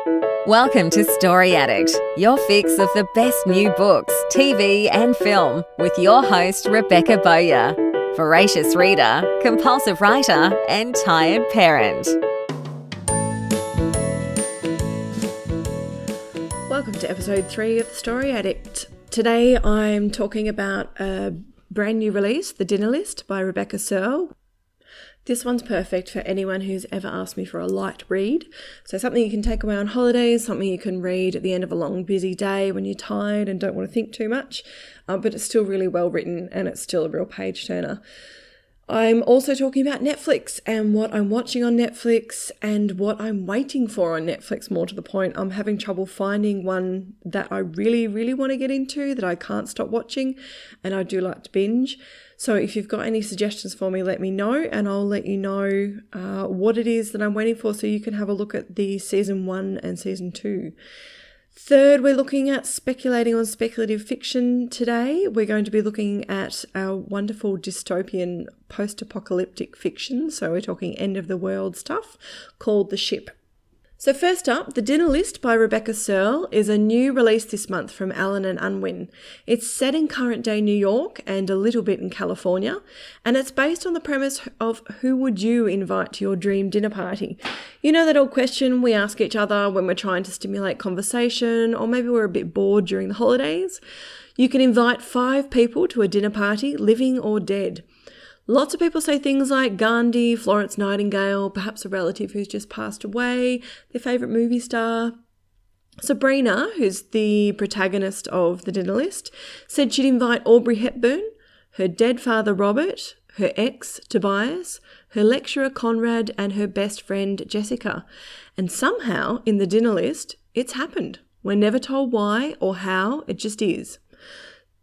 Welcome to Story Addict, your fix of the best new books, TV and film, with your host Rebecca Boyer, voracious reader, compulsive writer and tired parent. Welcome to episode 3 of The Story Addict. Today I'm talking about a brand new release, The Dinner List by Rebecca Serle. This one's perfect for anyone who's ever asked me for a light read. So something you can take away on holidays, something you can read at the end of a long, busy day when you're tired and don't want to think too much. But it's still really well written and it's still a real page turner. I'm also talking about Netflix and what I'm watching on Netflix and what I'm waiting for on Netflix. More to the point, I'm having trouble finding one that I really, really want to get into that I can't stop watching, and I do like to binge. So if you've got any suggestions for me, let me know and I'll let you know what it is that I'm waiting for so you can have a look at the season 1 and season 2. Third, we're looking at speculating on speculative fiction today. We're going to be looking at our wonderful dystopian post-apocalyptic fiction. So we're talking end of the world stuff called The Ship. So first up, The Dinner List by Rebecca Serle is a new release this month from Allen & Unwin. It's set in current day New York and a little bit in California, and it's based on the premise of who would you invite to your dream dinner party? You know that old question we ask each other when we're trying to stimulate conversation, or maybe we're a bit bored during the holidays? You can invite 5 people to a dinner party, living or dead. Lots of people say things like Gandhi, Florence Nightingale, perhaps a relative who's just passed away, their favourite movie star. Sabrina, who's the protagonist of The Dinner List, said she'd invite Audrey Hepburn, her dead father Robert, her ex Tobias, her lecturer Conrad and her best friend Jessica. And somehow, in The Dinner List, it's happened. We're never told why or how, it just is.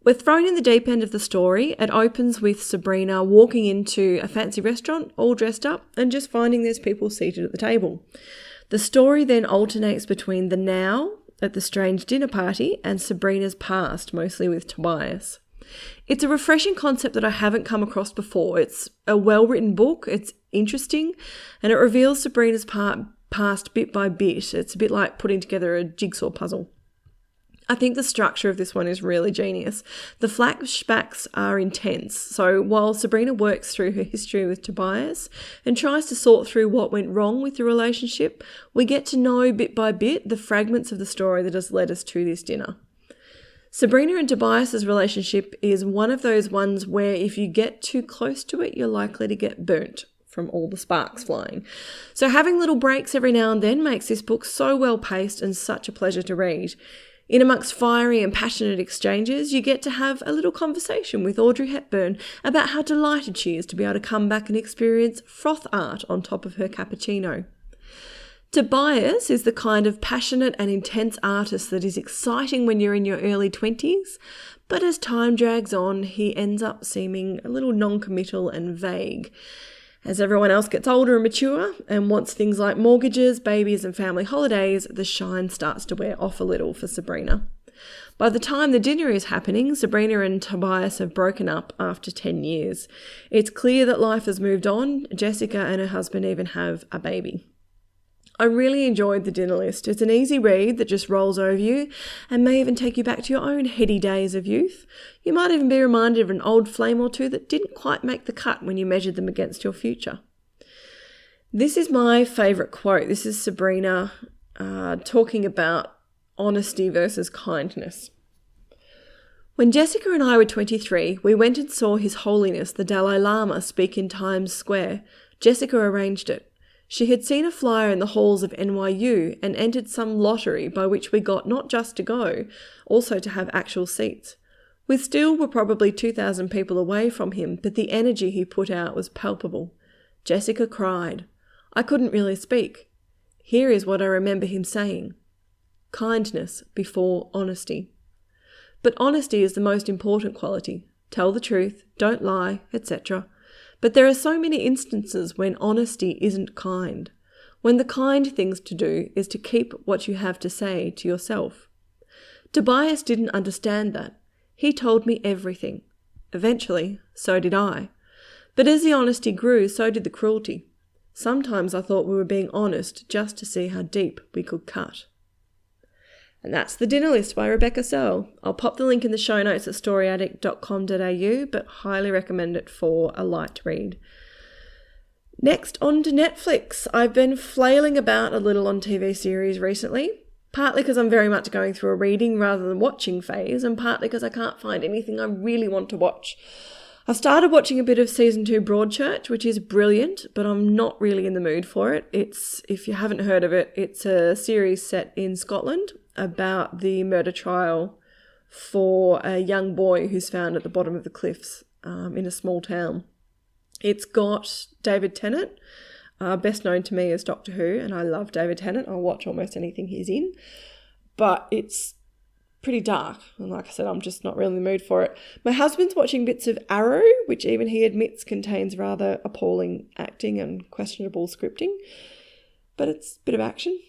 We're thrown in the deep end of the story. It opens with Sabrina walking into a fancy restaurant, all dressed up, and just finding there's people seated at the table. The story then alternates between the now at the strange dinner party and Sabrina's past, mostly with Tobias. It's a refreshing concept that I haven't come across before. It's a well-written book, it's interesting, and it reveals Sabrina's past bit by bit. It's a bit like putting together a jigsaw puzzle. I think the structure of this one is really genius. The flashbacks are intense. So while Sabrina works through her history with Tobias and tries to sort through what went wrong with the relationship, we get to know bit by bit the fragments of the story that has led us to this dinner. Sabrina and Tobias's relationship is one of those ones where if you get too close to it, you're likely to get burnt from all the sparks flying. So having little breaks every now and then makes this book so well paced and such a pleasure to read. In amongst fiery and passionate exchanges, you get to have a little conversation with Audrey Hepburn about how delighted she is to be able to come back and experience froth art on top of her cappuccino. Tobias is the kind of passionate and intense artist that is exciting when you're in your early 20s, but as time drags on, he ends up seeming a little non-committal and vague. As everyone else gets older and mature and wants things like mortgages, babies and family holidays, the shine starts to wear off a little for Sabrina. By the time the dinner is happening, Sabrina and Tobias have broken up after 10 years. It's clear that life has moved on. Jessica and her husband even have a baby. I really enjoyed The Dinner List. It's an easy read that just rolls over you and may even take you back to your own heady days of youth. You might even be reminded of an old flame or two that didn't quite make the cut when you measured them against your future. This is my favourite quote. This is Sabrina talking about honesty versus kindness. When Jessica and I were 23, we went and saw His Holiness the Dalai Lama speak in Times Square. Jessica arranged it. She had seen a flyer in the halls of NYU and entered some lottery by which we got not just to go, also to have actual seats. We still were probably 2,000 people away from him, but the energy he put out was palpable. Jessica cried. I couldn't really speak. Here is what I remember him saying. Kindness before honesty. But honesty is the most important quality. Tell the truth, don't lie, etc. But there are so many instances when honesty isn't kind, when the kind things to do is to keep what you have to say to yourself. Tobias didn't understand that. He told me everything. Eventually, so did I. But as the honesty grew, so did the cruelty. Sometimes I thought we were being honest just to see how deep we could cut. And that's The Dinner List by Rebecca Serle. I'll pop the link in the show notes at storyaddict.com.au, but highly recommend it for a light read. Next, on to Netflix. I've been flailing about a little on TV series recently, partly because I'm very much going through a reading rather than watching phase, and partly because I can't find anything I really want to watch. I've started watching a bit of season 2 Broadchurch, which is brilliant, but I'm not really in the mood for it. If you haven't heard of it, it's a series set in Scotland about the murder trial for a young boy who's found at the bottom of the cliffs in a small town. It's got David Tennant, best known to me as Doctor Who, and I love David Tennant. I'll watch almost anything he's in, but it's pretty dark, and like I said, I'm just not really in the mood for it. My husband's watching bits of Arrow, which even he admits contains rather appalling acting and questionable scripting, but it's a bit of action.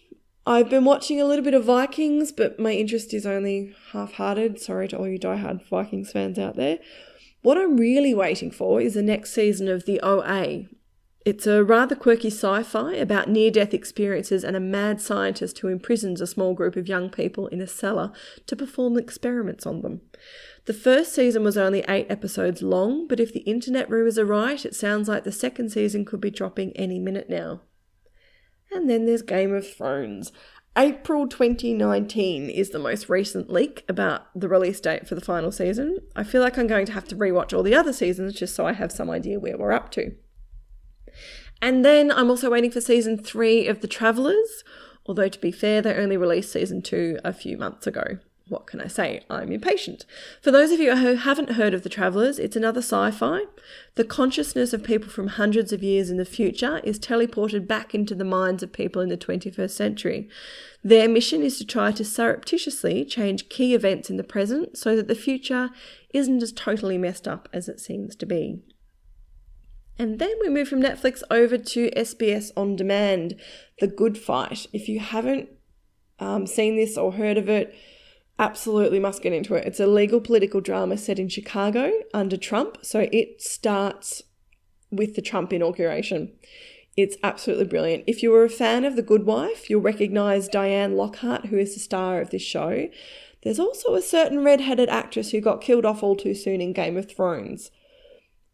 I've been watching a little bit of Vikings, but my interest is only half-hearted. Sorry to all you diehard Vikings fans out there. What I'm really waiting for is the next season of The OA. It's a rather quirky sci-fi about near-death experiences and a mad scientist who imprisons a small group of young people in a cellar to perform experiments on them. The first season was only 8 episodes long, but if the internet rumours are right, it sounds like the second season could be dropping any minute now. And then there's Game of Thrones. April 2019 is the most recent leak about the release date for the final season. I feel like I'm going to have to rewatch all the other seasons just so I have some idea where we're up to. And then I'm also waiting for season 3 of The Travellers, although to be fair, they only released season 2 a few months ago. What can I say? I'm impatient. For those of you who haven't heard of The Travellers, it's another sci-fi. The consciousness of people from hundreds of years in the future is teleported back into the minds of people in the 21st century. Their mission is to try to surreptitiously change key events in the present so that the future isn't as totally messed up as it seems to be. And then we move from Netflix over to SBS On Demand, The Good Fight. If you haven't seen this or heard of it, absolutely must get into it. It's a legal political drama set in Chicago under Trump. So it starts with the Trump inauguration. It's absolutely brilliant. If you were a fan of The Good Wife, you'll recognise Diane Lockhart, who is the star of this show. There's also a certain red-headed actress who got killed off all too soon in Game of Thrones.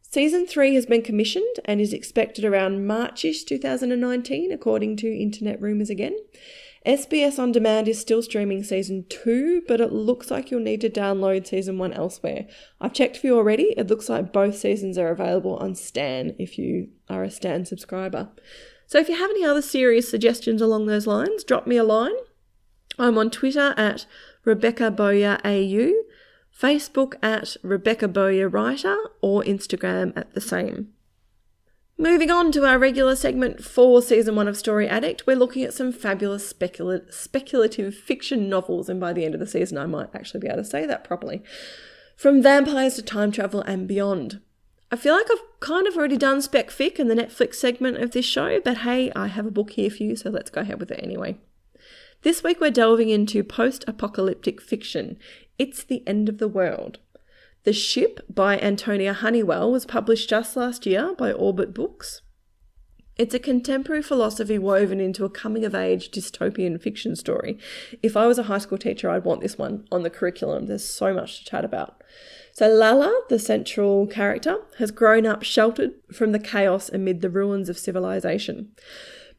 Season 3 has been commissioned and is expected around March-ish 2019, according to internet rumours again. SBS On Demand is still streaming season 2, but it looks like you'll need to download season 1 elsewhere. I've checked for you already. It looks like both seasons are available on Stan if you are a Stan subscriber. So if you have any other serious suggestions along those lines, drop me a line. I'm on Twitter at Rebecca Boyer AU, Facebook at Rebecca Boyer Writer, or Instagram at the same. Moving on to our regular segment for season 1 of Story Addict, we're looking at some fabulous speculative fiction novels, and by the end of the season I might actually be able to say that properly. From vampires to time travel and beyond. I feel like I've kind of already done spec fic in the Netflix segment of this show, but hey, I have a book here for you, so let's go ahead with it anyway. This week we're delving into post-apocalyptic fiction. It's the End of the World. The Ship by Antonia Honeywell was published just last year by Orbit Books. It's a contemporary philosophy woven into a coming-of-age dystopian fiction story. If I was a high school teacher, I'd want this one on the curriculum. There's so much to chat about. So Lala, the central character, has grown up sheltered from the chaos amid the ruins of civilization.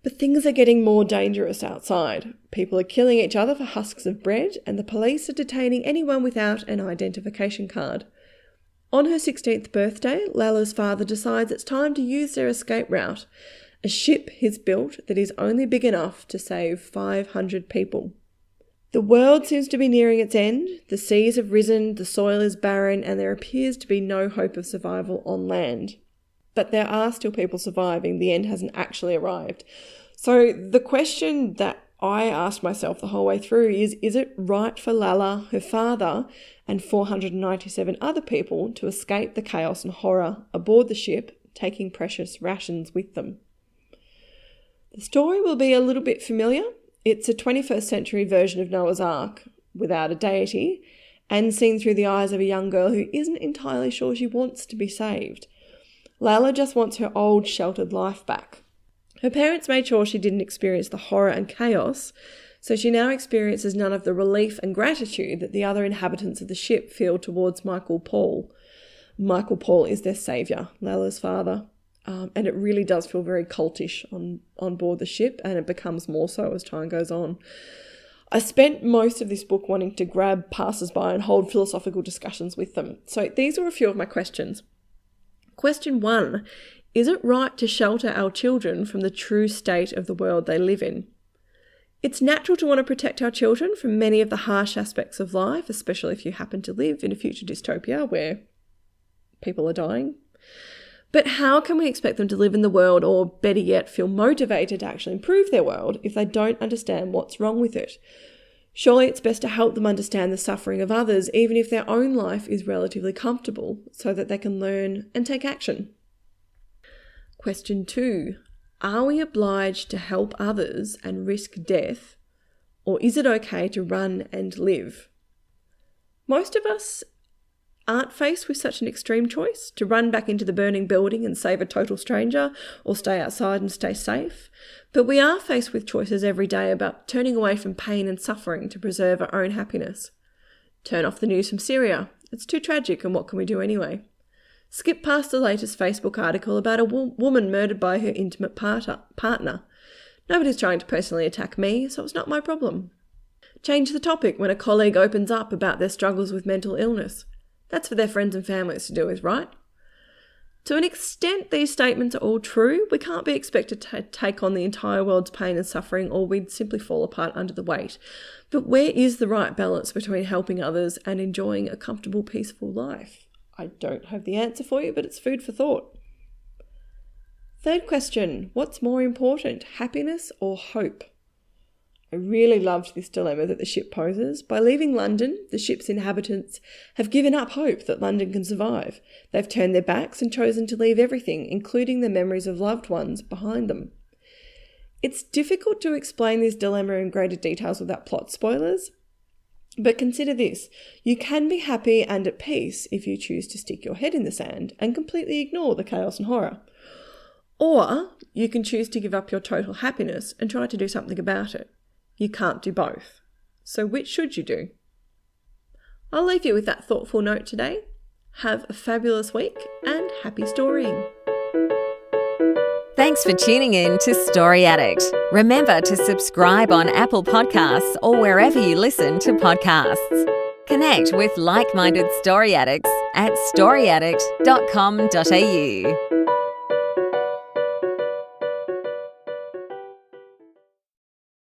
But things are getting more dangerous outside. People are killing each other for husks of bread, and the police are detaining anyone without an identification card. On her 16th birthday, Lala's father decides it's time to use their escape route, a ship he's built that is only big enough to save 500 people. The world seems to be nearing its end, the seas have risen, the soil is barren, and there appears to be no hope of survival on land. But there are still people surviving. The end hasn't actually arrived. So the question that I asked myself the whole way through is it right for Lala, her father, and 497 other people to escape the chaos and horror aboard the ship, taking precious rations with them? The story will be a little bit familiar. It's a 21st century version of Noah's Ark, without a deity, and seen through the eyes of a young girl who isn't entirely sure she wants to be saved. Lala just wants her old sheltered life back. Her parents made sure she didn't experience the horror and chaos, so she now experiences none of the relief and gratitude that the other inhabitants of the ship feel towards Michael Paul. Michael Paul is their saviour, Lala's father, and it really does feel very cultish on board the ship, and it becomes more so as time goes on. I spent most of this book wanting to grab passers-by and hold philosophical discussions with them. So these are a few of my questions. Question 1, is it right to shelter our children from the true state of the world they live in? It's natural to want to protect our children from many of the harsh aspects of life, especially if you happen to live in a future dystopia where people are dying. But how can we expect them to live in the world, or better yet, feel motivated to actually improve their world if they don't understand what's wrong with it? Surely it's best to help them understand the suffering of others, even if their own life is relatively comfortable, so that they can learn and take action. Question 2. Are we obliged to help others and risk death, or is it okay to run and live? Most of us aren't faced with such an extreme choice, to run back into the burning building and save a total stranger, or stay outside and stay safe. But we are faced with choices every day about turning away from pain and suffering to preserve our own happiness. Turn off the news from Syria. It's too tragic, and what can we do anyway? Skip past the latest Facebook article about a woman murdered by her intimate partner. Nobody's trying to personally attack me, so it's not my problem. Change the topic when a colleague opens up about their struggles with mental illness. That's for their friends and families to do with, right? To an extent, these statements are all true. We can't be expected to take on the entire world's pain and suffering, or we'd simply fall apart under the weight. But where is the right balance between helping others and enjoying a comfortable, peaceful life? I don't have the answer for you, but it's food for thought. Third question, what's more important, happiness or hope? I really loved this dilemma that the ship poses. By leaving London, the ship's inhabitants have given up hope that London can survive. They've turned their backs and chosen to leave everything, including the memories of loved ones, behind them. It's difficult to explain this dilemma in greater details without plot spoilers, but consider this. You can be happy and at peace if you choose to stick your head in the sand and completely ignore the chaos and horror. Or you can choose to give up your total happiness and try to do something about it. You can't do both. So which should you do? I'll leave you with that thoughtful note today. Have a fabulous week and happy storying. Thanks for tuning in to Story Addict. Remember to subscribe on Apple Podcasts or wherever you listen to podcasts. Connect with like-minded story addicts at storyaddict.com.au.